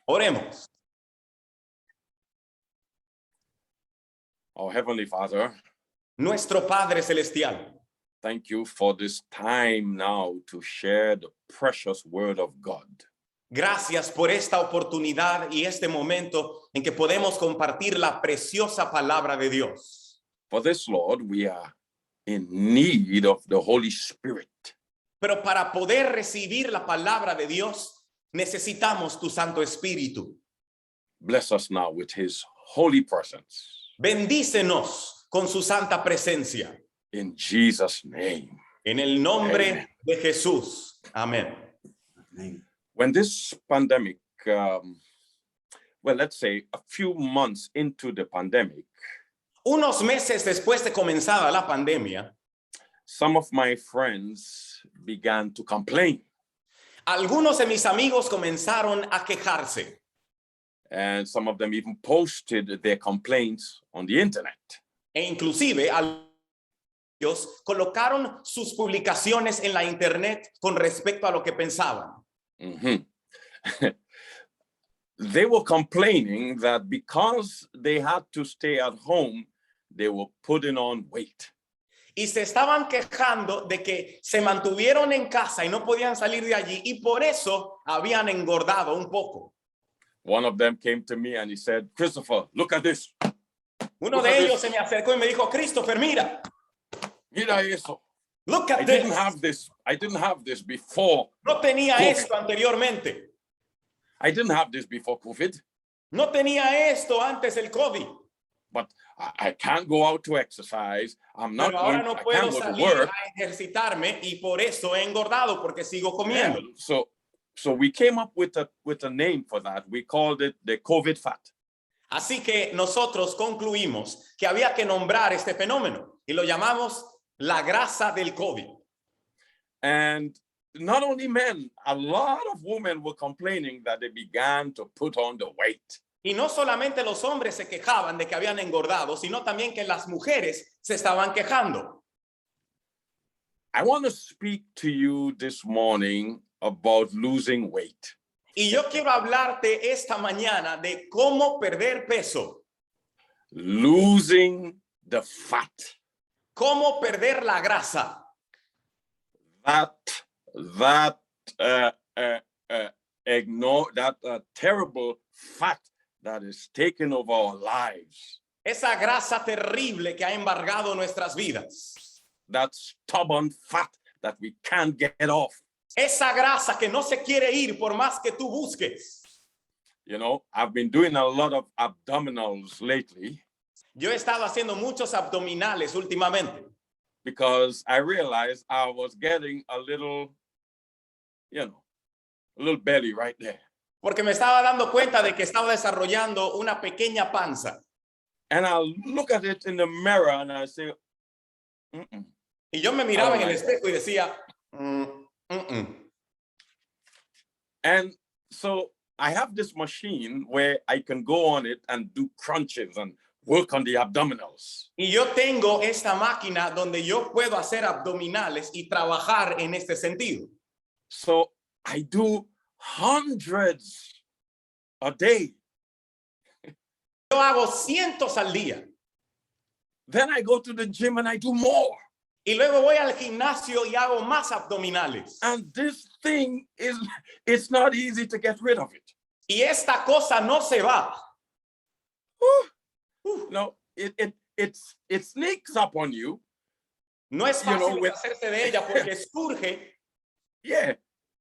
Oremos. Our Heavenly Father, Nuestro Padre Celestial, thank you for this time now to share the precious word of God. gracias por esta oportunidad y este momento en que podemos compartir la preciosa palabra de Dios. For this, Lord, we are in need of the Holy Spirit. Pero para poder recibir la palabra de Dios, necesitamos tu Santo Espíritu. Bless us now with his holy presence. Bendícenos con su santa presencia. In Jesus' name. En el nombre Amen. de Jesús. Amén. When this pandemic, let's say a few months into the pandemic, Unos meses después de comenzada la pandemia, some of my friends began to complain. algunos de mis amigos comenzaron a quejarse. And some of them even posted their complaints on the internet. E inclusive ellos colocaron sus publicaciones en la internet con respecto a lo que pensaban. Mm-hmm. They were complaining that because they had to stay at home, they were putting on weight. Y se estaban quejando de que se mantuvieron en casa y no podían salir de allí y por eso habían engordado un poco. One of them came to me and he said, Christopher, look at this. Uno Look de at ellos this. se me acercó y me dijo, Christopher, mira, Mira eso. look I at didn't this. have this. I didn't have this before. No tenía COVID. esto anteriormente. I didn't have this before COVID, No tenía esto antes del COVID. but I can't go out to exercise. I'm not Pero ahora going, no I puedo can't go to salir work. a ejercitarme y por eso he engordado porque sigo comiendo. Yeah. So we came up with a name for that. We called it the COVID fat. Así que nosotros concluimos que había que nombrar este fenómeno y lo llamamos la grasa del COVID. And not only men, a lot of women were complaining that they began to put on the weight. Y no solamente los hombres se quejaban de que habían engordado, sino también que las mujeres se estaban quejando. I want to speak to you this morning about losing weight. Y yo quiero hablarte esta mañana de cómo perder peso, Losing the fat. cómo perder la grasa. That terrible fat that is taking over our lives. Esa grasa terrible que ha embargado nuestras vidas. That stubborn fat that we can't get off. Esa grasa que no se quiere ir por más que tú busques. You know, I've been doing a lot of abdominals lately Yo he estado haciendo muchos abdominales últimamente because I realized I was getting a little belly right there. porque me estaba dando cuenta de que estaba desarrollando una pequeña panza. And I'll look at it in the mirror and I say, mm-mm. Y yo me miraba Oh, en el my espejo y decía, And so I have this machine where I can go on it and do crunches and work on the abdominals. Y yo tengo esta máquina donde yo puedo hacer abdominales y trabajar en este sentido. So I do hundreds a day. Yo hago cientos al día. Then I go to the gym and I do more. Y luego voy al gimnasio y hago más abdominales. And this thing it's not easy to get rid of it. Y esta cosa no se va. No, it sneaks up on you. No es You know, fácil hacerse de ella porque surge. Yeah,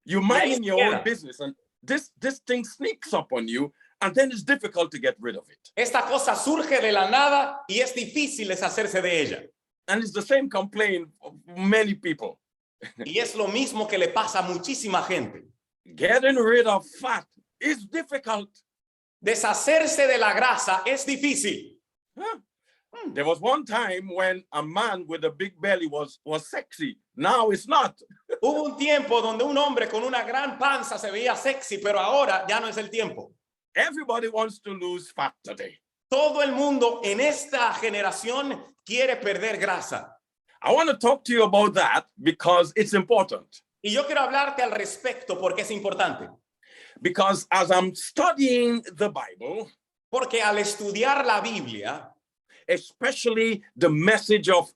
you mind your queda. own business and this thing sneaks up on you and then it's difficult to get rid of it. Esta cosa surge de la nada y es difícil deshacerse de ella. And it's the same complaint of many people. Y es lo mismo que le pasa a muchísima gente. Getting rid of fat is difficult. Deshacerse de la grasa es difícil. Huh? There was one time when a man with a big belly was sexy. Now it's not. Hubo un tiempo donde un hombre con una gran panza se veía sexy, pero ahora ya no es el tiempo. Everybody wants to lose fat today. Todo el mundo en esta generación quiere perder grasa. I want to talk to you about that because it's important. Y yo quiero hablarte al respecto porque es importante. Because as I'm studying the Bible, Porque al estudiar la Biblia, especially the message of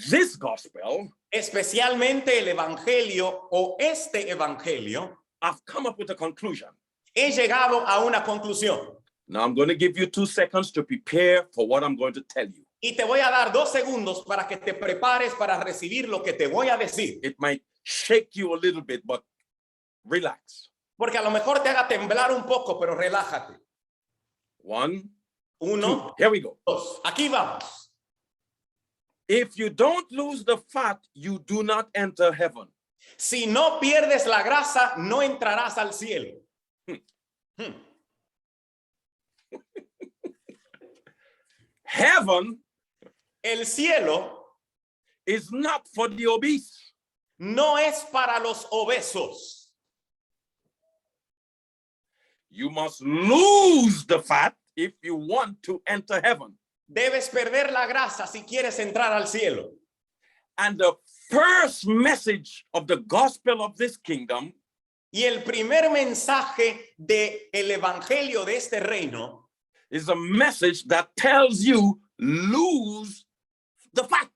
this gospel, especialmente el evangelio o este evangelio, I've come up with a conclusion. he llegado a una conclusión. Now I'm going to give you 2 seconds to prepare for what I'm going to tell you. Y te voy a dar 2 segundos para que te prepares para recibir lo que te voy a decir. It might shake you a little bit, but relax. Porque a lo mejor te haga temblar un poco, pero relájate. 1, 1, 2, here we go. 2. Aquí vamos. If you don't lose the fat, you do not enter heaven. Si no pierdes la grasa, no entrarás al cielo. Heaven El cielo is not for the obese. no es para los obesos. You must lose the fat if you want to enter heaven. Debes perder la grasa si quieres entrar al cielo. And the first message of the gospel of this kingdom Y el primer mensaje del evangelio de este reino is a message that tells you lose the fat.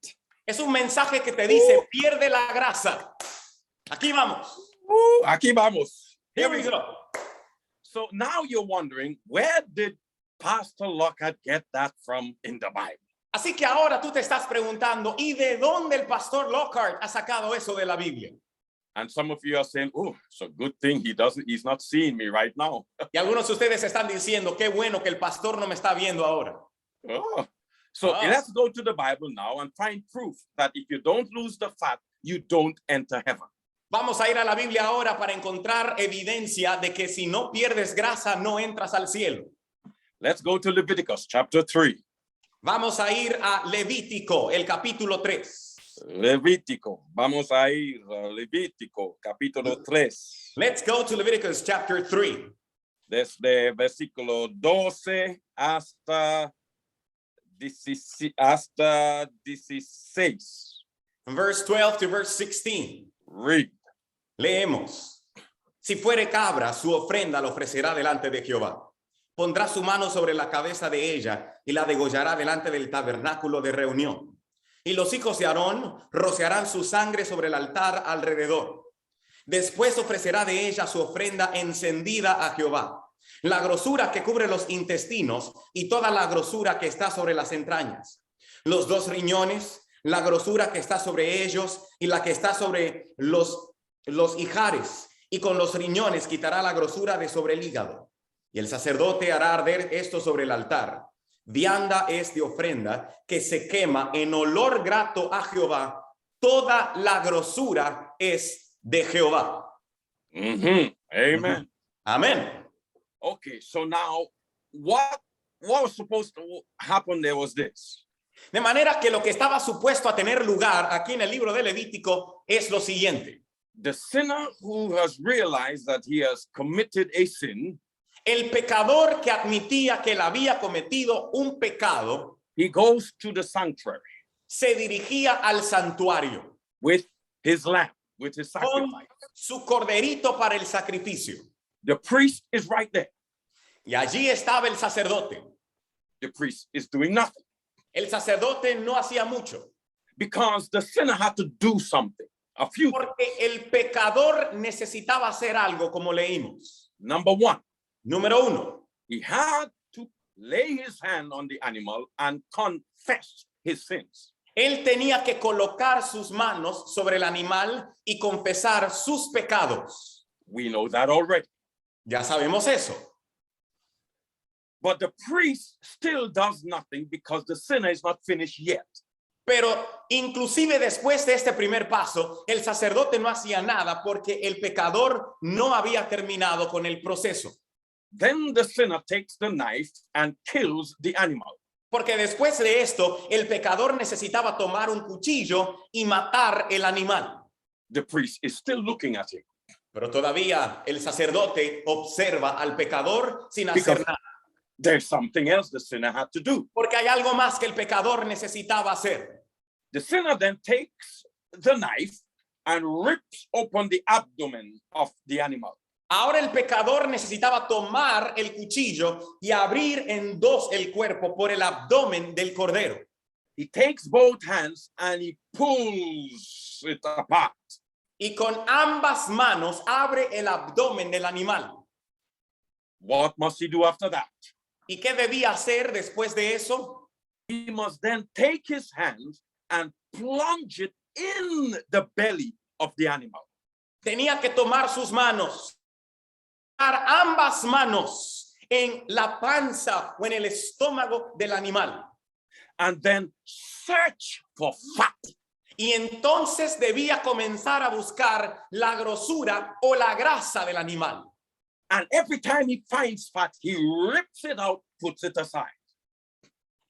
es un mensaje que te dice pierde la grasa. Aquí vamos. Aquí vamos. Here we go. So now you're wondering, where did Pastor Lockhart get that from in the Bible? Así que ahora tú te estás preguntando, ¿y de dónde el pastor Lockhart ha sacado eso de la Biblia? And some of you are saying, oh, it's a good thing he's not seeing me right now. Y algunos de ustedes están diciendo, qué bueno que el pastor no me está viendo ahora. Oh. So Ah. let's go to the Bible now and find proof that if you don't lose the fat, you don't enter heaven. Vamos a ir a la Biblia ahora para encontrar evidencia de que si no pierdes grasa, no entras al cielo. Let's go to Leviticus chapter 3. Vamos a ir a Levítico, el capítulo 3. Levítico. Vamos a ir a Levítico capítulo 3. Let's go to Leviticus chapter 3. Desde versículo 12 hasta 16. Verse 12 to verse 16. Read. Leemos. Si fuere cabra, su ofrenda la ofrecerá delante de Jehová. Pondrá su mano sobre la cabeza de ella y la degollará delante del tabernáculo de reunión. Y los hijos de Aarón rociarán su sangre sobre el altar alrededor. Después ofrecerá de ella su ofrenda encendida a Jehová, la grosura que cubre los intestinos y toda la grosura que está sobre las entrañas, los 2 riñones, la grosura que está sobre ellos y la que está sobre los ijares, y con los riñones quitará la grosura de sobre el hígado. Y el sacerdote hará arder esto sobre el altar. Vianda es de ofrenda que se quema en olor grato a Jehová. Toda la grosura es de Jehová. Amen. Amén. Okay, so now what was supposed to happen there was this. De manera que lo que estaba supuesto a tener lugar aquí en el libro de Levítico es lo siguiente. The sinner who has realized that he has committed a sin, El pecador que admitía que él había cometido un pecado, he goes to the sanctuary se dirigía al santuario with his lamb, with his con sacrifice. su corderito para el sacrificio. The priest is right there. Y allí estaba el sacerdote. The priest is doing nothing El sacerdote no hacía mucho, because the sinner had to do something. A few. porque el pecador necesitaba hacer algo, como leímos. Number 1, Número 1, he had to lay his hand on the animal and confess his sins. él tenía que colocar sus manos sobre el animal y confesar sus pecados. We know that already. Ya sabemos eso. But the priest still does nothing because the sinner is not finished yet. Pero inclusive después de este primer paso, el sacerdote no hacía nada porque el pecador no había terminado con el proceso. Then the sinner takes the knife and kills the animal. Porque después de esto, el pecador necesitaba tomar un cuchillo y matar el animal. The priest is still looking at him. Pero todavía el sacerdote observa al pecador sin hacer nada. There's something else the sinner had to do. Porque hay algo más que el pecador necesitaba hacer. The sinner then takes the knife and rips open the abdomen of the animal. Ahora el pecador necesitaba tomar el cuchillo y abrir en dos el cuerpo por el abdomen del cordero. He takes both hands and he pulls it apart. Y con ambas manos abre el abdomen del animal. What must he do after that? ¿Y qué debía hacer después de eso? He must then take his hands and plunge it in the belly of the animal. Tenía que tomar sus manos, ambas manos en la panza o en el estómago del animal. And then search for fat. Y entonces debía comenzar a buscar la grosura o la grasa del animal. And every time he finds fat, he rips it out, puts it aside.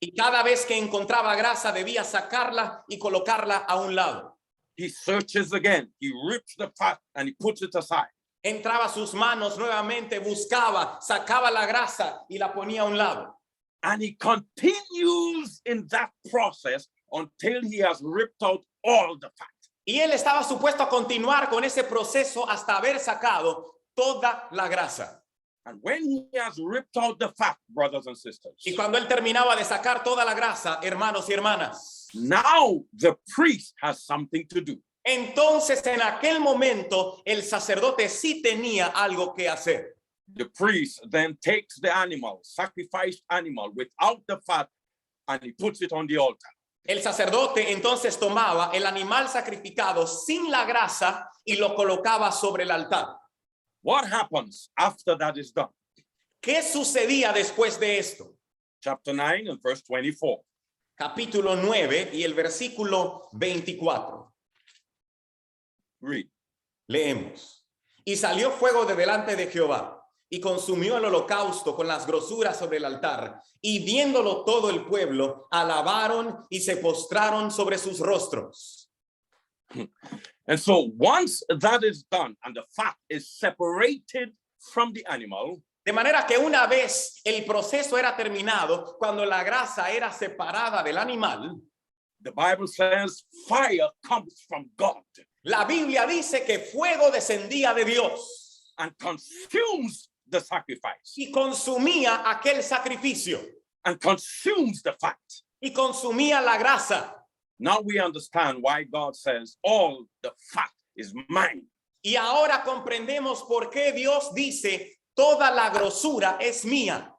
Y cada vez que encontraba grasa debía sacarla y colocarla a un lado. He searches again. He rips the fat and he puts it aside. Entraba sus manos nuevamente, buscaba, sacaba la grasa y la ponía a un lado. And he continues in that process until he has ripped out all the fat. Y él estaba supuesto a continuar con ese proceso hasta haber sacado toda la grasa. And when he has ripped out the fat, brothers and sisters, Y cuando él terminaba de sacar toda la grasa, hermanos y hermanas, now the priest has something to do. entonces en aquel momento el sacerdote sí tenía algo que hacer. The priest then takes the animal, sacrificed animal without the fat, and he puts it on the altar. El sacerdote entonces tomaba el animal sacrificado sin la grasa y lo colocaba sobre el altar. What happens after that is done? ¿Qué sucedía después de esto? Chapter 9 and verse 24. Capítulo 9 y el versículo 24. Read. Leemos. Y salió fuego de delante de Jehová y consumió el holocausto con las grosuras sobre el altar. Y viéndolo todo el pueblo, alabaron y se postraron sobre sus rostros. And so once that is done and the fat is separated from the animal, De manera que una vez el proceso era terminado, cuando la grasa era separada del animal, the Bible says fire comes from God la Biblia dice que fuego descendía de Dios and consumes the sacrifice y consumía aquel sacrificio and consumes the fat. y consumía la grasa. Now we understand why God says all the fat is mine. Y ahora comprendemos por qué Dios dice, toda la grosura es mía.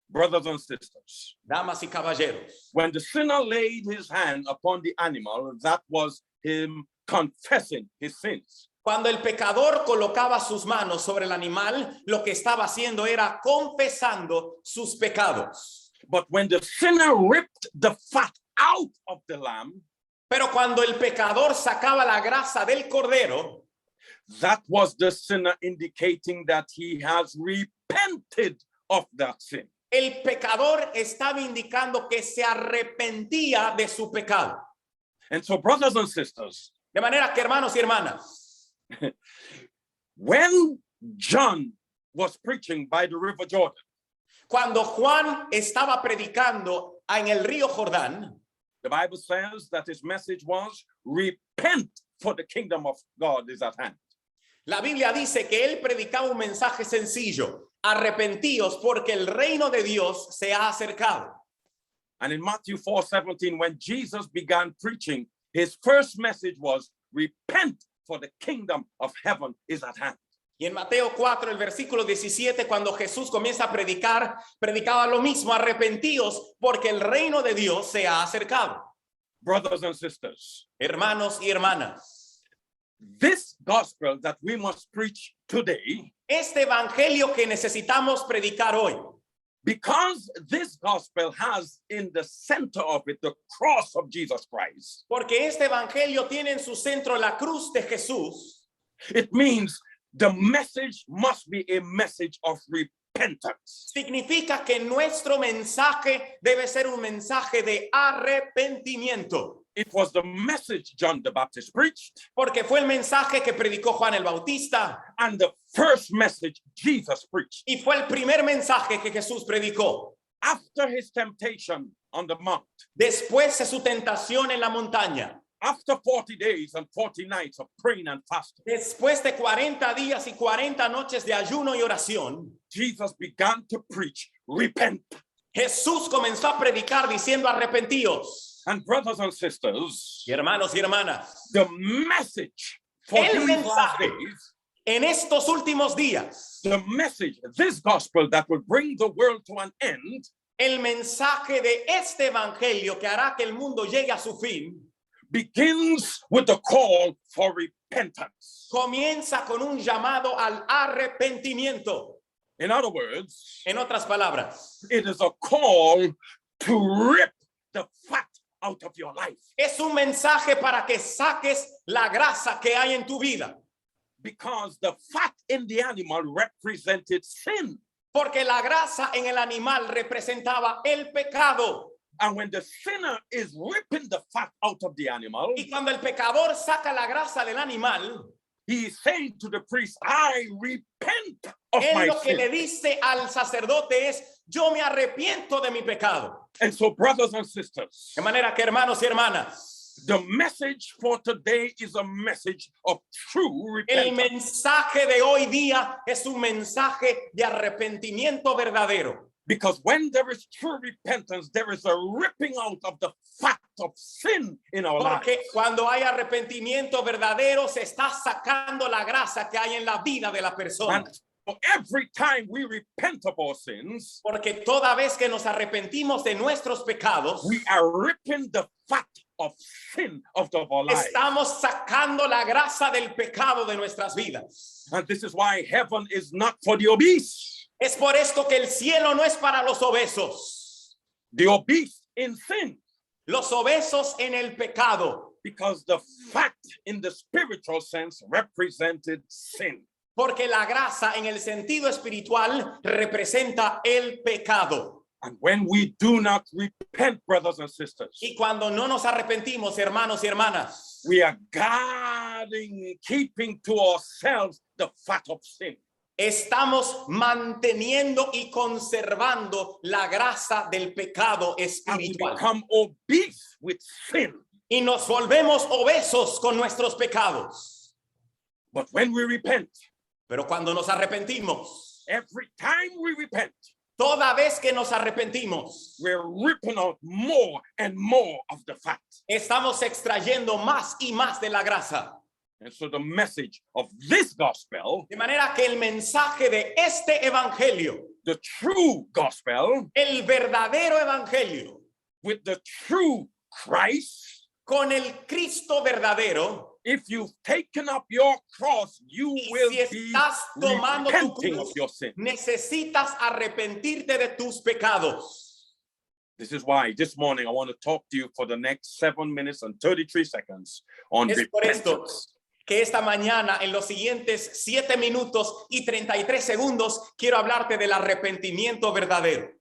Brothers and sisters, Damas y caballeros, when the sinner laid his hand upon the animal, that was him confessing his sins. cuando el pecador colocaba sus manos sobre el animal, lo que estaba haciendo era confesando sus pecados. But when the sinner ripped the fat out of the lamb, Pero cuando el pecador sacaba la grasa del cordero, that was the sinner indicating that he has repented of that sin. el pecador estaba indicando que se arrepentía de su pecado. And so, brothers and sisters, De manera que, hermanos y hermanas, when John was preaching by the river Jordan, cuando Juan estaba predicando en el río Jordán, the Bible says that his message was, repent, for the kingdom of God is at hand. la Biblia dice que él predicaba un mensaje sencillo: arrepentíos porque el reino de Dios se ha acercado. And in Matthew 4:17, when Jesus began preaching, his first message was, repent, for the kingdom of heaven is at hand. Y en Mateo 4, el versículo 17, cuando Jesús comienza a predicar, predicaba lo mismo: arrepentíos porque el reino de Dios se ha acercado. Brothers and sisters, Hermanos y hermanas, this gospel that we must preach today, este evangelio que necesitamos predicar hoy, because this gospel has in the center of it the cross of Jesus Christ, porque este evangelio tiene en su centro la cruz de Jesús, it means the message must be a message of repentance. significa que nuestro mensaje debe ser un mensaje de arrepentimiento. It was the message John the Baptist preached, Porque fue el mensaje que predicó Juan el Bautista and the first message Jesus preached. y fue el primer mensaje que Jesús predicó After his temptation on the mount, después de su tentación en la montaña. after 40 days and 40 nights of praying and fasting, Después de 40 días y 40 noches de ayuno y oración, Jesus began to preach, repent. Jesús comenzó a predicar diciendo arrepentíos. And brothers and sisters, Y hermanos y hermanas, the message for El these last mensaje. days, en estos últimos días, the message, this gospel that will bring the world to an end, el mensaje de este evangelio que hará que el mundo llegue a su fin, begins with the call for repentance. comienza con un llamado al arrepentimiento. In other words, En otras palabras, it is a call to rip the fat out of your life, es un mensaje para que saques la grasa que hay en tu vida. because the fat in the animal represented sin. Porque la grasa en el animal representaba el pecado. And when the sinner is ripping the fat out of the animal, Y cuando el pecador saca la grasa del animal, he is saying to the priest, I repent of él my lo que sin. le dice al sacerdote es, yo me arrepiento de mi pecado. And so, brothers and sisters, De manera que, hermanos y hermanas, the message for today is a message of true el repentance. mensaje de hoy día es un mensaje de arrepentimiento verdadero. Because when there is true repentance, there is a ripping out of the fat of sin in our lives. Porque cuando hay arrepentimiento verdadero, se está sacando la grasa que hay en la vida de la persona. And so every time we repent of our sins, Porque toda vez que nos arrepentimos de nuestros pecados, we are ripping the fat of sin out of our lives. estamos sacando la grasa del pecado de nuestras vidas. And this is why heaven is not for the obese. Es por esto que el cielo no es para los obesos, The obese in sin, los obesos en el pecado, because the fat in the spiritual sense represented sin. porque la grasa en el sentido espiritual representa el pecado. And when we do not repent, brothers and sisters, Y cuando no nos arrepentimos, hermanos y hermanas, we are guarding, keeping to ourselves the fat of sin. estamos manteniendo y conservando la grasa del pecado And we espiritual. become obese with sin. Y nos volvemos obesos con nuestros pecados. But when we repent, Pero cuando nos arrepentimos, every time we repent, toda vez que nos arrepentimos, we're ripping out more and more of the fat. estamos extrayendo más y más de la grasa. And so the message of this gospel, De manera que el mensaje de este evangelio, the true gospel, el verdadero evangelio, with the true Christ, con el Cristo verdadero, if you've taken up your cross, you y will si be estás tomando tu repenting of cruz, your sin. necesitas arrepentirte de tus pecados. This is why this morning I want to talk to you for the next 7 minutes and 33 seconds on Es por esto repentance. que esta mañana, en los siguientes 7 minutos y 33 segundos, quiero hablarte del arrepentimiento verdadero.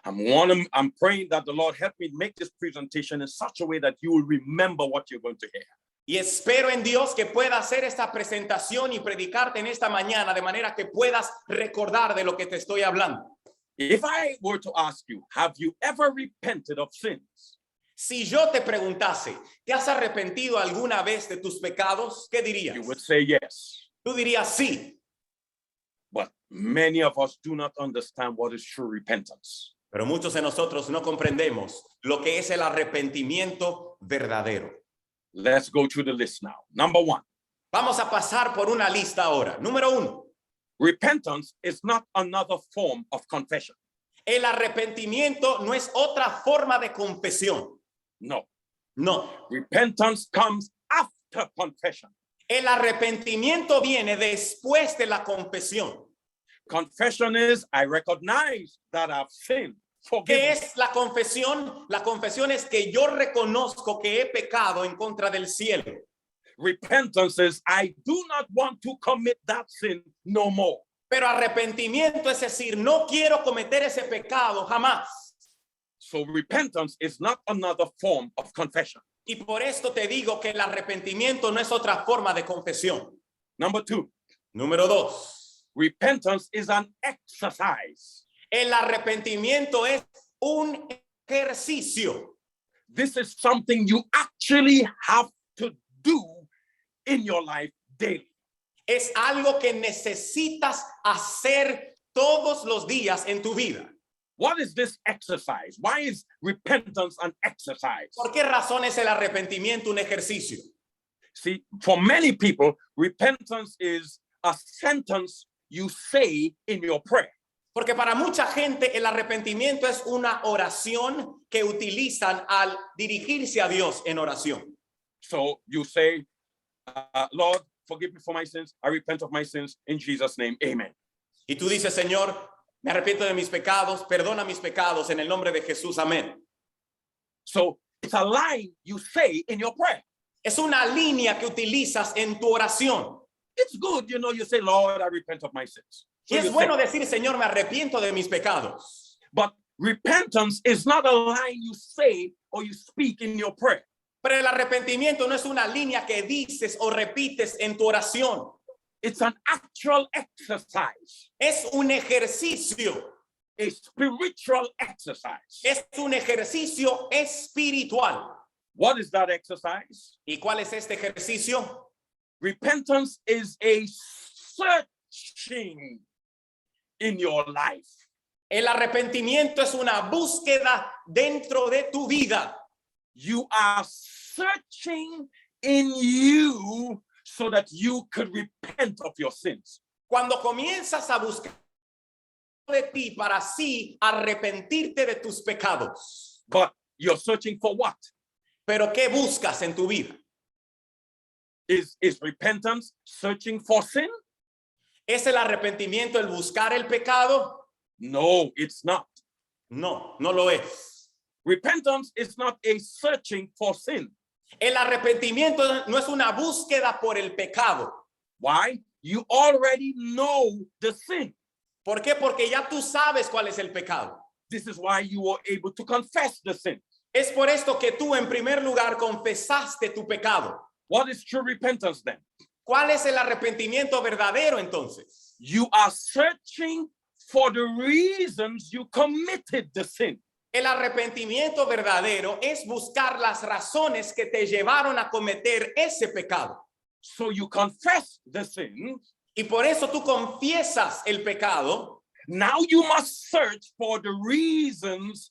I'm praying that the Lord help me make this presentation in such a way that you will remember what you're going to hear. Y espero en Dios que pueda hacer esta presentación y predicarte en esta mañana de manera que puedas recordar de lo que te estoy hablando. If I were to ask you, have you ever repented of sins? Si yo te preguntase, ¿te has arrepentido alguna vez de tus pecados? ¿Qué dirías? You would say yes. Tú dirías sí, But many of us do not understand what is true repentance. pero muchos de nosotros no comprendemos lo que es el arrepentimiento verdadero. Let's go through the list now. Number 1, Vamos a pasar por una lista ahora. Número 1, repentance is not another form of confession. el arrepentimiento no es otra forma de confesión. No, No, repentance comes after confession. el arrepentimiento viene después de la confesión. Confession is, I recognize that I've sinned. Forgive ¿Qué me. es la confesión? La confesión es que yo reconozco que he pecado en contra del cielo. Repentance is, I do not want to commit that sin no more. Pero arrepentimiento es decir, no quiero cometer ese pecado jamás. So repentance is not another form of confession. Y por esto te digo que el arrepentimiento no es otra forma de confesión. Number 2, Número 2, repentance is an exercise. el arrepentimiento es un ejercicio. This is something you actually have do in your life daily. Es algo que necesitas hacer todos los días en tu vida. What is this exercise? Why is repentance an exercise? ¿Por qué razón es el arrepentimiento un ejercicio? See, for many people, repentance is a sentence you say in your prayer. Porque para mucha gente el arrepentimiento es una oración que utilizan al dirigirse a Dios en oración. So you say, Lord, forgive me for my sins. I repent of my sins in Jesus' name. Amen. Y tú dices, Señor, me arrepiento de mis pecados, perdona mis pecados en el nombre de Jesús, amén. So it's a line you say in your prayer. Es una línea que utilizas en tu oración. It's good, you say, Lord, I repent of my sins. So Y es you bueno say, decir, Señor, me arrepiento de mis pecados. but repentance is not a line you say or you speak in your prayer. Pero el arrepentimiento no es una línea que dices o repites en tu oración. It's an actual exercise, Es un ejercicio. a spiritual exercise. Es un ejercicio espiritual. What is that exercise? ¿Y cuál es este ejercicio? Repentance is a searching in your life. El arrepentimiento es una búsqueda dentro de tu vida. You are searching in you so that you could repent of your sins. Cuando comienzas a buscar de ti para así arrepentirte de tus pecados. But you're searching for what? Pero ¿qué buscas en tu vida? Is repentance searching for sin? ¿Es el arrepentimiento el buscar el pecado? No, it's not. No, no lo es. Repentance is not a searching for sin. El arrepentimiento no es una búsqueda por el pecado. Why? You already know the sin. ¿Por qué? Porque ya tú sabes cuál es el pecado. This is why you were able to confess the sin. Es por esto que tú en primer lugar confesaste tu pecado. What is true repentance then? ¿Cuál es el arrepentimiento verdadero entonces? You are searching for the reasons you committed the sin. El arrepentimiento verdadero es buscar las razones que te llevaron a cometer ese pecado. So you confess the sin. Y por eso tú confiesas el pecado. Now you must search for the reasons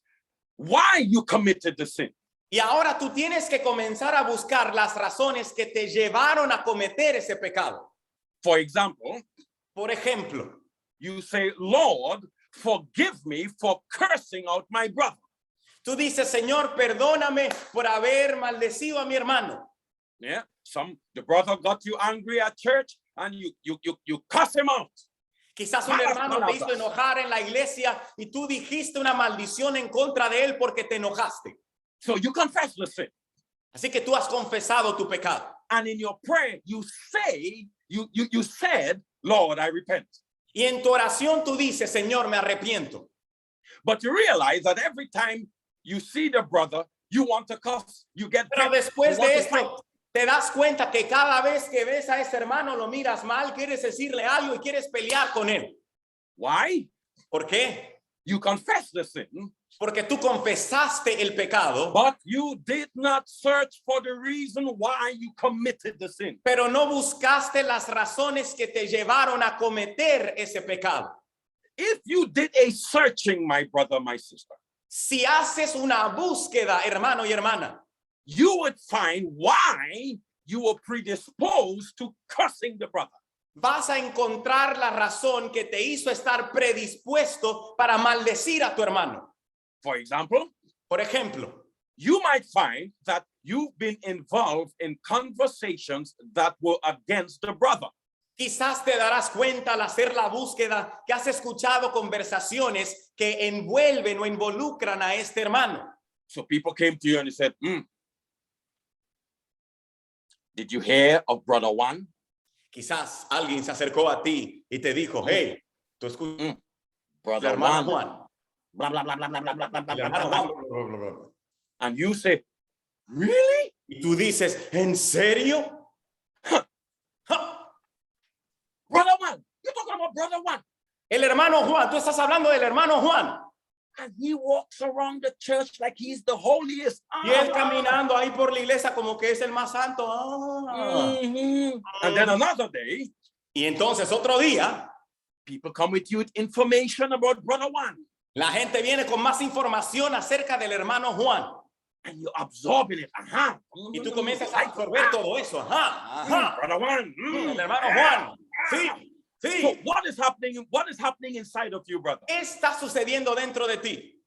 why you committed the sin. Y ahora tú tienes que comenzar a buscar las razones que te llevaron a cometer ese pecado. For example, Por ejemplo, you say, Lord, forgive me for cursing out my brother. tú dices, Señor, perdóname por haber maldecido a mi hermano. Yeah, the brother got you angry at church and you cuss him out. Quizás un hermano te hizo enojar en la iglesia y tú dijiste una maldición en contra de él porque te enojaste. So you confess the sin. Así que tú has confesado tu pecado. And in your prayer, you say, you said, Lord, I repent. Y en tu oración tú dices, Señor, me arrepiento. But you realize that every time you see the brother, you want to cuss, you get Pero vexed, después you want de to fight. esto, te das cuenta que cada vez que ves a ese hermano lo miras mal, quieres decirle algo y quieres pelear con él. Why? ¿Por qué? You confess the sin, Porque tú confesaste el pecado, but you did not search for the reason why you committed the sin. pero no buscaste las razones que te llevaron a cometer ese pecado. If you did a searching, my brother, my sister, Si haces una búsqueda, hermano y hermana, you would find why you were predisposed to cursing the brother. vas a encontrar la razón que te hizo estar predispuesto para maldecir a tu hermano. For example, Por ejemplo, you might find that you've been involved in conversations that were against the brother. quizás te darás cuenta al hacer la búsqueda que has escuchado conversaciones que envuelven o involucran a este hermano. So people came to you and they said, did you hear of brother one? Quizás alguien se acercó a ti y te dijo, hey, tú escuchas el Brother hermano one. Juan. Blah, blah, blah, blah, blah, blah, blah, blah, El blah, hermano blah, Juan, blah. bla, bla, bla, bla. And you say, really? Y tú dices, ¿en serio? Huh. Ja. Brother one. You're talking about brother one. El hermano Juan, tú estás hablando del hermano Juan. And he walks around the church like he's the holiest. Y él caminando ahí por la iglesia como que es el más santo. Mhm. And then another day, Y entonces otro día, people come with you with information about Brother Juan. la gente viene con más información acerca del hermano Juan. And you're absorbing it. Ajá. Y tú comienzas a absorber todo eso. Ajá, ajá. Brother Juan. El hermano Juan. Sí, So sí. what is happening inside of you, brother? ¿Qué está sucediendo dentro de ti?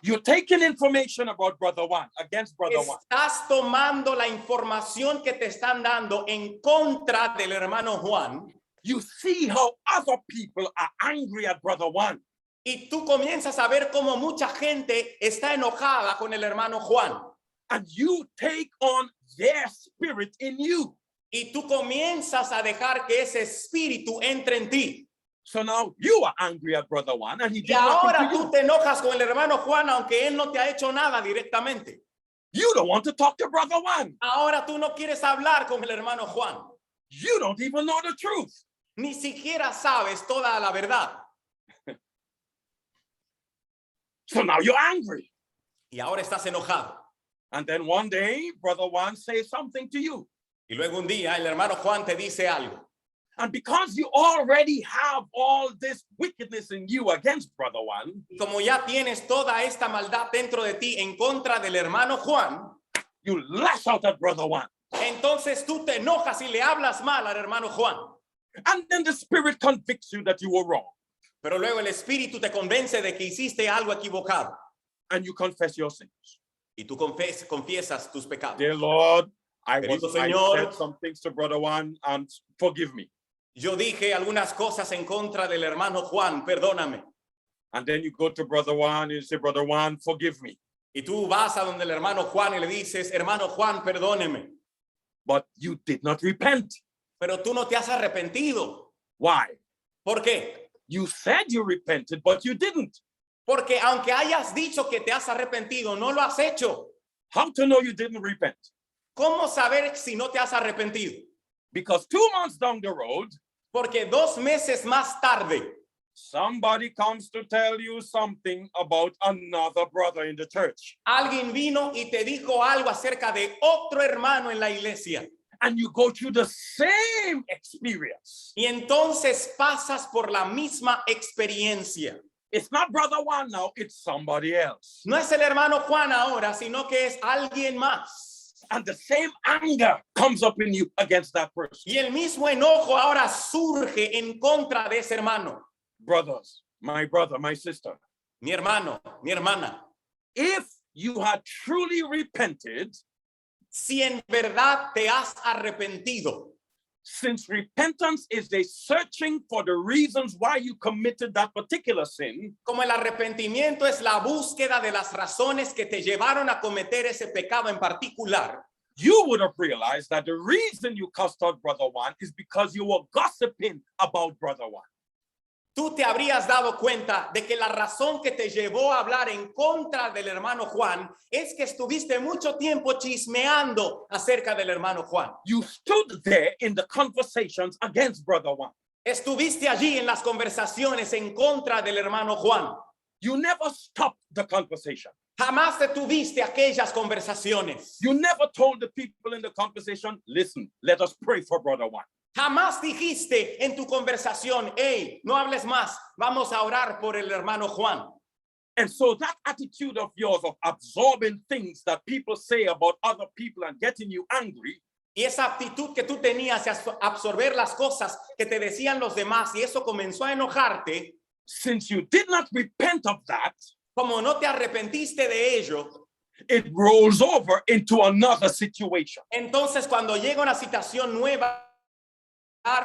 You're taking information about Brother Juan against Brother Juan. Estás tomando la información que te están dando en contra del hermano Juan. You see how other people are angry at Brother Juan. Y tú comienzas a ver cómo mucha gente está enojada con el hermano Juan. And you take on their spirit in you. Y tú comienzas a dejar que ese espíritu entre en ti. So now you are angry at Brother Juan and he Y did nothing ahora to tú you. te enojas con el hermano Juan aunque él no te ha hecho nada directamente. You don't want to talk to Brother Juan. Ahora tú no quieres hablar con el hermano Juan. You don't even know the truth. Ni siquiera sabes toda la verdad. So now you're angry. Y ahora estás enojado. And then one day, Brother Juan says something to you. Y luego un día el hermano Juan te dice algo. And because you already have all this wickedness in you against Brother Juan, Y como ya tienes toda esta maldad dentro de ti en contra del hermano Juan, you lash out at Brother Juan. entonces tú te enojas y le hablas mal al hermano Juan. And then the Spirit convicts you that you were wrong. Pero luego el espíritu te convence de que hiciste algo equivocado. And you confess your sins. Y tú confiesas tus pecados. Dear Lord, I Querido Señor, said some things to Brother Juan and forgive me. Yo dije algunas cosas en contra del hermano Juan, perdóname. And then you go to Brother Juan and you say, Brother Juan, forgive me. Y tú vas a donde el hermano Juan y le dices, hermano Juan, perdóneme. But you did not repent. Pero tú no te has arrepentido. Why? ¿Por qué? You said you repented, but you didn't. Porque aunque hayas dicho que te has arrepentido, no lo has hecho. How to know you didn't repent? ¿Cómo saber si no te has arrepentido? Because 2 months down the road, Porque 2 meses más tarde, somebody comes to tell you something about another brother in the church. alguien vino y te dijo algo acerca de otro hermano en la iglesia. And you go through the same experience. Y entonces pasas por la misma experiencia. It's not Brother Juan now, it's somebody else. No es el hermano Juan ahora, sino que es alguien más. And the same anger comes up in you against that person. Y el mismo enojo ahora surge en contra de ese hermano. Brothers, my brother, my sister, Mi hermano, mi hermana. if you had truly repented, Si en verdad te has arrepentido, since repentance is a searching for the reasons why you committed that particular sin, como el arrepentimiento es la búsqueda de las razones que te llevaron a cometer ese pecado en particular, you would have realized that the reason you cussed out Brother Juan is because you were gossiping about Brother Juan. tú te habrías dado cuenta de que la razón que te llevó a hablar en contra del hermano Juan es que estuviste mucho tiempo chismeando acerca del hermano Juan. You stood there in the conversations against Brother Juan. Estuviste allí en las conversaciones en contra del hermano Juan. You never stopped the conversation. Jamás detuviste aquellas conversaciones. You never told the people in the conversation, listen, let us pray for Brother Juan. Jamás dijiste en tu conversación, hey, no hables más, vamos a orar por el hermano Juan. And so that attitude of yours of absorbing things that people say about other people and getting you angry, Y esa actitud que tú tenías de absorber las cosas que te decían los demás y eso comenzó a enojarte, since you did not repent of that, como no te arrepentiste de ello, it rolls over into another situation. entonces cuando llega una situación nueva,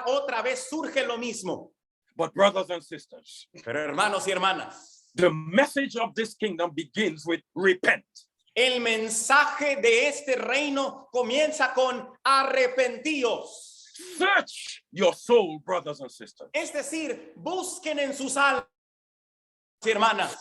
otra vez surge lo mismo. But brothers and sisters, Pero hermanos y hermanas, the message of this kingdom begins with repent. el mensaje de este reino comienza con arrepentíos. Search your soul, brothers and sisters. Es decir, busquen en sus almas y hermanas.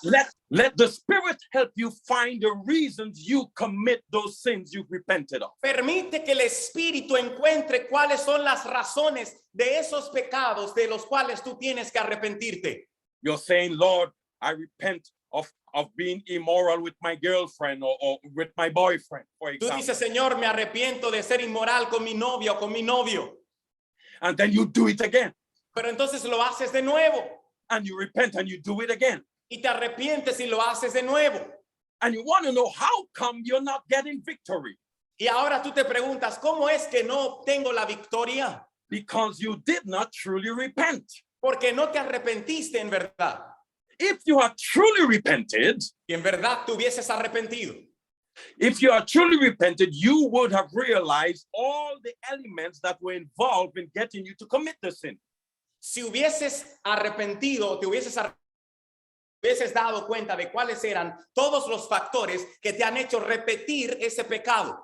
Let the Spirit help you find the reasons you commit those sins you've repented of. Permite que el Espíritu encuentre cuáles son las razones de esos pecados de los cuales tú tienes que arrepentirte. You're saying, Lord, I repent of being immoral with my girlfriend or with my boyfriend, for Tú example. dices, Señor, me arrepiento de ser inmoral con mi novia o con mi novio. And then you do it again. Pero entonces lo haces de nuevo. And you repent and you do it again. Y te arrepientes y lo haces de nuevo. And you want to know how come you're not getting victory? Y ahora tú te preguntas, ¿cómo es que no obtengo la victoria? Because you did not truly repent. Porque no te arrepentiste en verdad. If you are truly repented, Y en verdad te hubieses arrepentido. if you are truly repented, you would have realized all the elements that were involved in getting you to commit the sin. Si hubieses arrepentido, te hubieses dado cuenta de cuáles eran todos los factores que te han hecho repetir ese pecado.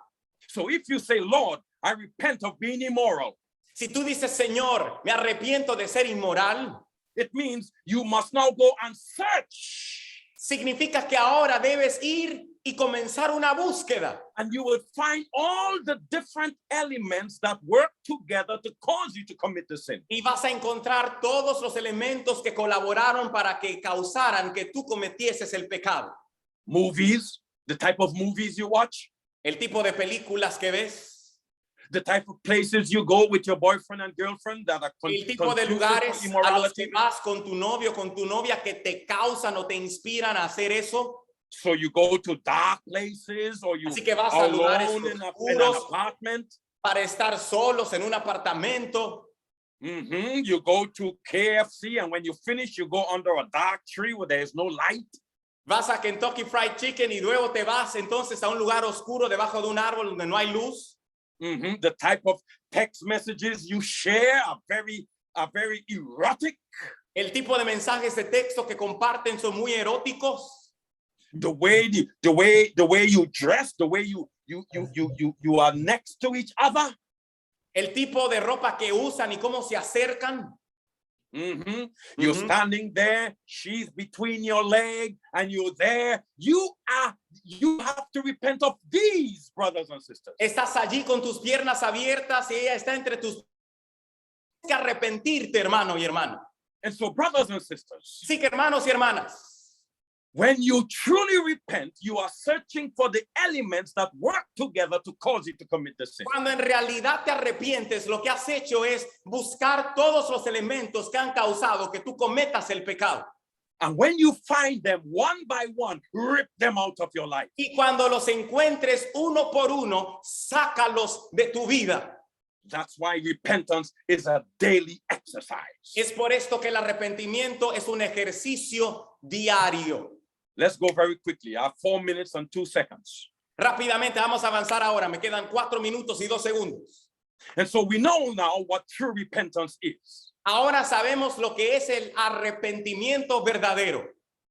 So if you say, Lord, I repent of being immoral, Si tú dices, Señor, me arrepiento de ser inmoral, it means you must now go and search. significa que ahora debes ir y comenzar una búsqueda. And you will find all the different elements that work together to cause you to commit the sin. Y vas a encontrar todos los elementos que colaboraron para que causaran que tú cometieses el pecado. Movies, the type of movies you watch, El tipo de películas que ves, the type of places you go with your boyfriend and girlfriend that are el tipo de conducive lugares to a los que immorality. vas con tu novio, con tu novia que te causan o te inspiran a hacer eso. So you go to dark places or you Así que vas a lugares alone in an oscuros apartment. para estar solos en un apartamento. You go to KFC and when you finish, you go under a dark tree where there is no light. Vas a Kentucky Fried Chicken y luego te vas entonces a un lugar oscuro debajo de un árbol donde no hay luz. The type of text messages you share are very erotic. El tipo de mensajes de texto que comparten son muy eróticos. The way you dress, the way you are next to each other. El tipo de ropa que usan y cómo se acercan. You're standing there, she's between your leg, and you're there. You have to repent of these, brothers and sisters. Estás allí con tus piernas abiertas y ella está entre tus. Tienes que arrepentirte, hermano y hermana. And so, brothers and sisters, Sí que hermanos y hermanas, when you truly repent, you are searching for the elements that work together to cause you to commit the sin. cuando en realidad te arrepientes, lo que has hecho es buscar todos los elementos que han causado que tú cometas el pecado. And when you find them one by one, rip them out of your life. Y cuando los encuentres uno por uno, sácalos de tu vida. That's why repentance is a daily exercise. Es por esto que el arrepentimiento es un ejercicio diario. Let's go very quickly. I have 4 minutes and 2 seconds. Rápidamente vamos a avanzar ahora. Me quedan 4 minutos y 2 segundos. And so we know now what true repentance is. Ahora sabemos lo que es el arrepentimiento verdadero.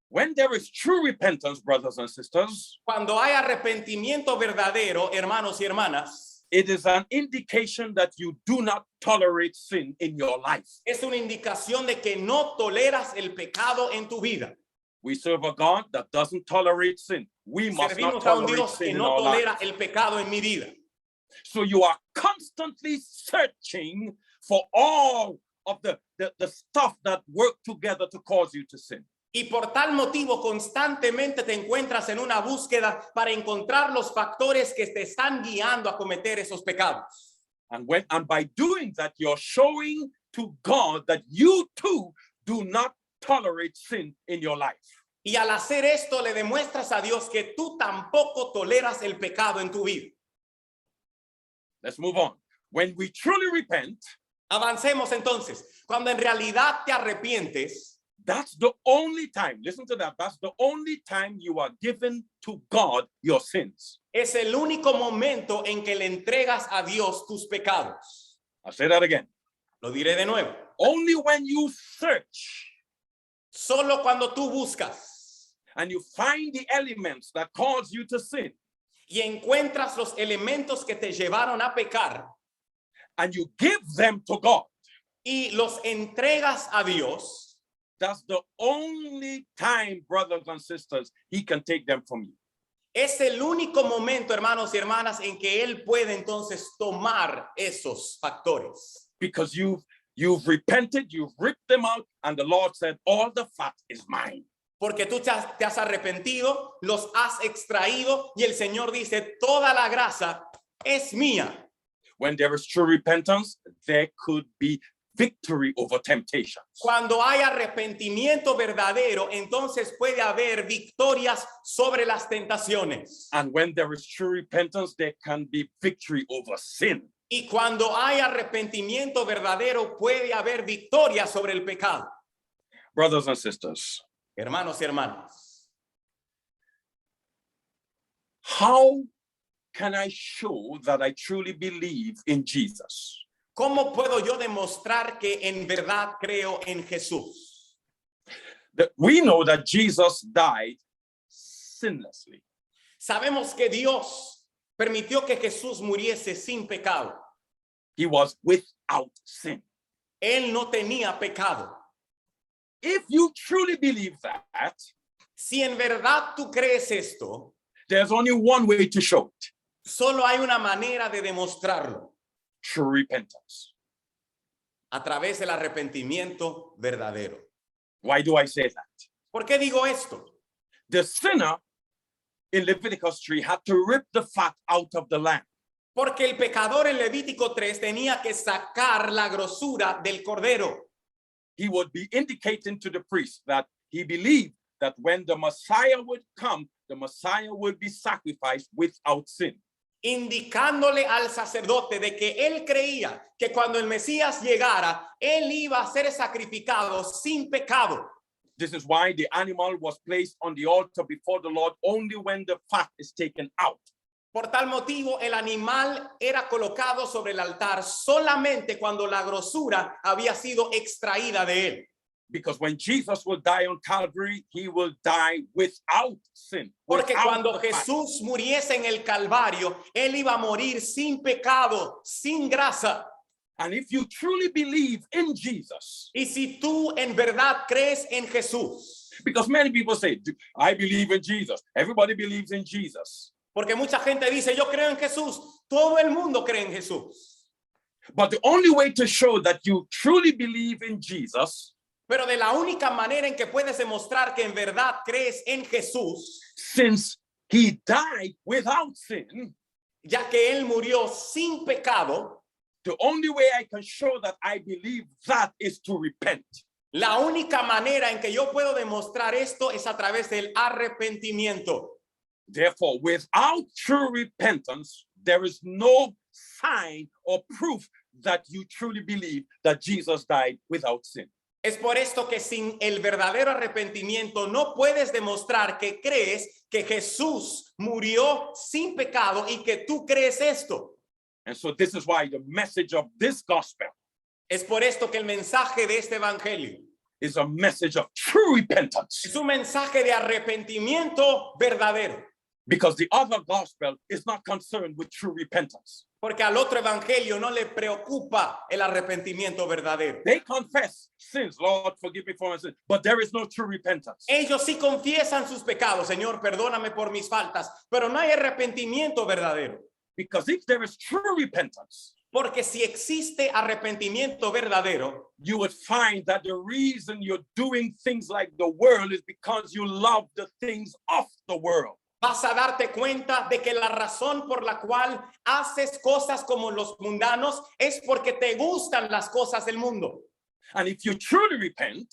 When there is true repentance, brothers and sisters, Cuando hay arrepentimiento verdadero, hermanos y hermanas, it is an indication that you do not tolerate sin in your life. es una indicación de que no toleras el pecado en tu vida. We serve a God that doesn't tolerate sin. We must not Servimos a un tolerate Dios sin que in no our tolera lives. el pecado en mi vida. So you are constantly searching for all of the stuff that work together to cause you to sin. Y por tal motivo constantemente te encuentras en una búsqueda para encontrar los factores que te están guiando a cometer esos pecados. And by doing that, you're showing to God that you too do not tolerate sin in your life. Y al hacer esto le demuestras a Dios que tú tampoco toleras el pecado en tu vida. Let's move on. When we truly repent, Avancemos entonces. Cuando en realidad te arrepientes, that's the only time, listen to that, that's the only time you are given to God your sins. es el único momento en que le entregas a Dios tus pecados. I'll say that again. Lo diré de nuevo. Only when you search Solo cuando tú buscas and you find the elements that cause you to sin, y encuentras los elementos que te llevaron a pecar and you give them to God, y los entregas a Dios, that's the only time, brothers and sisters, He can take them from you. es el único momento, hermanos y hermanas, en que Él puede entonces tomar esos factores. Because you've repented, you've ripped them out, and the Lord said, all the fat is mine. Porque tú te has arrepentido, los has extraído y el Señor dice, toda la grasa es mía. When there is true repentance, there could be victory over temptations. Cuando hay arrepentimiento verdadero, entonces puede haber victorias sobre las tentaciones. And when there is true repentance, there can be victory over sin. Y cuando hay arrepentimiento verdadero, puede haber victoria sobre el pecado. Brothers and sisters, Hermanos y hermanas, how can I show that I truly believe in Jesus? ¿cómo puedo yo demostrar que en verdad creo en Jesús? We know that Jesus died sinlessly. Sabemos que Dios permitió que Jesús muriese sin pecado. He was without sin. Él no tenía pecado. If you truly believe that, Si en verdad tú crees esto, there's only one way to show it: solo hay una manera de demostrarlo, true repentance. a través del arrepentimiento verdadero. Why do I say that? ¿Por qué digo esto? The sinner in Leviticus 3 had to rip the fat out of the lamb. Porque el pecador en Levítico 3 tenía que sacar la grosura del cordero. He would be indicating to the priest that he believed that when the Messiah would come, the Messiah would be sacrificed without sin. Indicándole al sacerdote de que él creía que cuando el Mesías llegara, él iba a ser sacrificado sin pecado. This is why the animal was placed on the altar before the Lord only when the fat is taken out. Por tal motivo, el animal era colocado sobre el altar solamente cuando la grosura había sido extraída de él. Because when Jesus will die on Calvary, he will die without sin. Porque without cuando the fat. Jesús muriese en el Calvario, él iba a morir sin pecado, sin grasa. And if you truly believe in Jesus, Y si tú en verdad crees en Jesús, because many people say, I believe in Jesus. Everybody believes in Jesus. porque mucha gente dice, yo creo en Jesús, todo el mundo cree en Jesús. But the only way to show that you truly believe in Jesus, Pero de la única manera en que puedes demostrar que en verdad crees en Jesús, since he died without sin, ya que él murió sin pecado, the only way I can show that I believe that is to repent. la única manera en que yo puedo demostrar esto es a través del arrepentimiento. Therefore, without true repentance, there is no sign or proof that you truly believe that Jesus died without sin. Es por esto que sin el verdadero arrepentimiento no puedes demostrar que crees que Jesús murió sin pecado y que tú crees esto. And so this is why the message of this gospel Es por esto que el mensaje de este evangelio is a message of true repentance. es un mensaje de arrepentimiento verdadero. Because the other gospel is not concerned with true repentance. Porque al otro evangelio no le preocupa el arrepentimiento verdadero. They confess sins, Lord, forgive me for my sins, but there is no true repentance. Ellos sí confiesan sus pecados, Señor, perdóname por mis faltas, pero no hay arrepentimiento verdadero. Because if there is true repentance, Porque si existe arrepentimiento verdadero, you would find that the reason you're doing things like the world is because you love the things of the world. vas a darte cuenta de que la razón por la cual haces cosas como los mundanos es porque te gustan las cosas del mundo. And if you truly repent,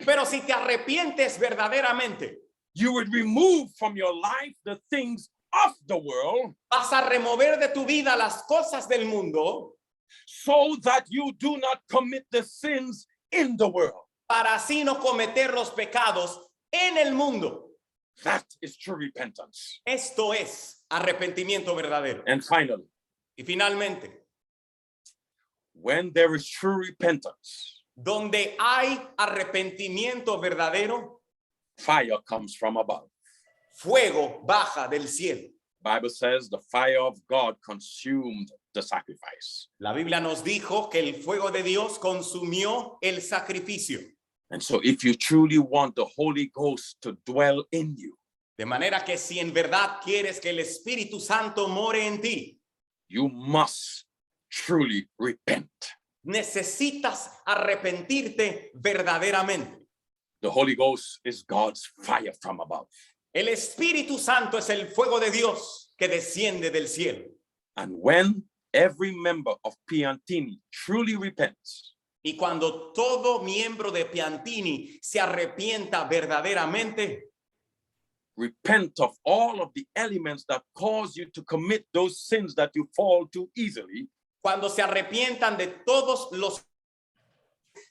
Pero si te arrepientes verdaderamente, you would remove from your life the things of the world vas a remover de tu vida las cosas del mundo so that you do not commit the sins in the world. para así no cometer los pecados en el mundo. That is true repentance. Esto es arrepentimiento verdadero. And finally, Y finalmente, when there is true repentance, donde hay arrepentimiento verdadero, fire comes from above. fuego baja del cielo. Bible says the fire of God consumed the sacrifice. La Biblia nos dijo que el fuego de Dios consumió el sacrificio. And so if you truly want the Holy Ghost to dwell in you, De manera que si en verdad quieres que el Espíritu Santo more en ti, you must truly repent. necesitas arrepentirte verdaderamente. The Holy Ghost is God's fire from above. El Espíritu Santo es el fuego de Dios que desciende del cielo. And when every member of Piantini truly repents, Y cuando todo miembro de Piantini se arrepienta verdaderamente, repent of all of the elements that cause you to commit those sins that you fall too easily, cuando se arrepientan de todos los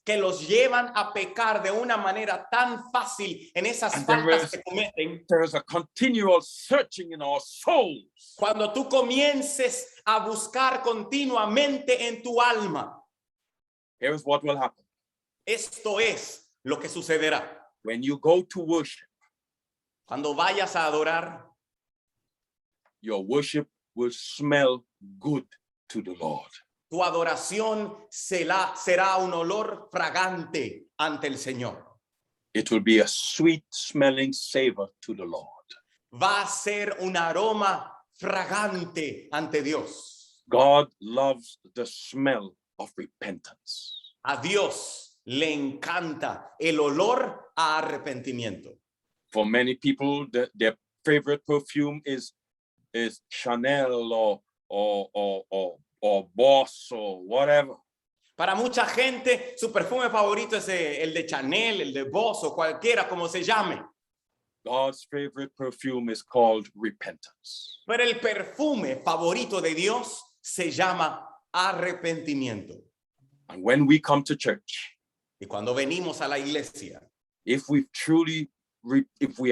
que los llevan a pecar de una manera tan fácil en esas And faltas que cometen, there is a continual searching in our souls. cuando tú comiences a buscar continuamente en tu alma, Here's what will happen. esto es lo que sucederá. When you go to worship, Cuando vayas a adorar, your worship will smell good to the Lord. tu adoración será un olor fragante ante el Señor. It will be a sweet smelling savor to the Lord. Va a ser un aroma fragante ante Dios. God loves the smell of repentance. A Dios le encanta el olor a arrepentimiento. For many people, their favorite perfume is Chanel or Boss or whatever. Para mucha gente, su perfume favorito es el de Chanel, el de Boss o cualquiera como se llame. God's favorite perfume is called repentance. Pero el perfume favorito de Dios se llama arrepentimiento. And when we come to church, Y cuando venimos a la iglesia, if we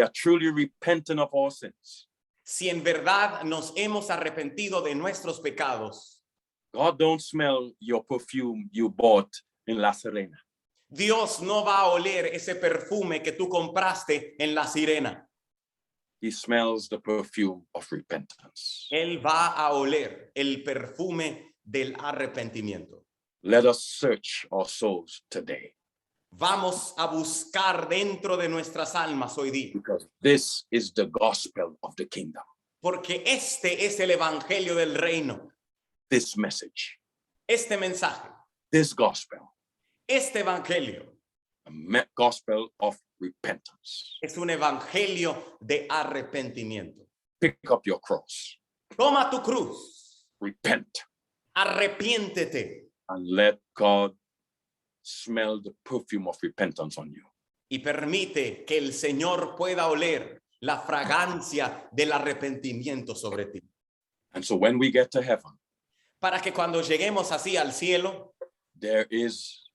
are truly repentant of our sins, si en verdad nos hemos arrepentido de nuestros pecados, God don't smell your perfume you bought in La Serena. Dios no va a oler ese perfume que tú compraste en La Sirena. He smells the perfume of repentance. Él va a oler el perfume del arrepentimiento. Let us search our souls today, Vamos a buscar dentro de nuestras almas hoy día, because this is the gospel of the kingdom. porque este es el evangelio del reino, This message, este mensaje, this gospel, este evangelio gospel of repentance. es un evangelio de arrepentimiento. Pick up your cross, Toma tu cruz, repent, arrepiéntete and let God smell the perfume of repentance on you. y permite que el Señor pueda oler la fragancia del arrepentimiento sobre ti. And so when we get to heaven, Para que cuando lleguemos así al cielo, there is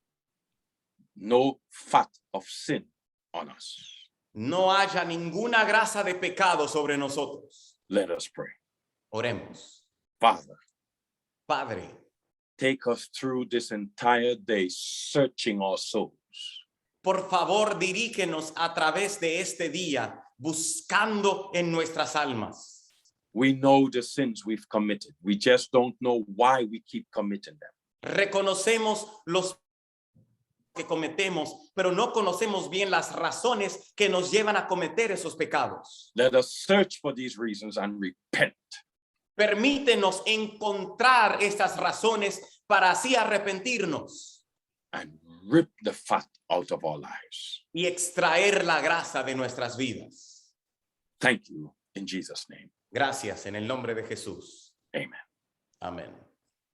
no fat of sin on us. no haya ninguna grasa de pecado sobre nosotros. Let us pray. Oremos. Father, Padre, take us through this entire day searching our souls. por favor, dirígenos a través de este día, buscando en nuestras almas. We know the sins we've committed. We just don't know why we keep committing them. Reconocemos los que cometemos, pero no conocemos bien las razones que nos llevan a cometer esos pecados. Let us search for these reasons and repent. Permítenos encontrar estas razones para así arrepentirnos And rip the fat out of our lives. y extraer la grasa de nuestras vidas. Thank you in Jesus' name. Gracias en el nombre de Jesús. Amen. Amén.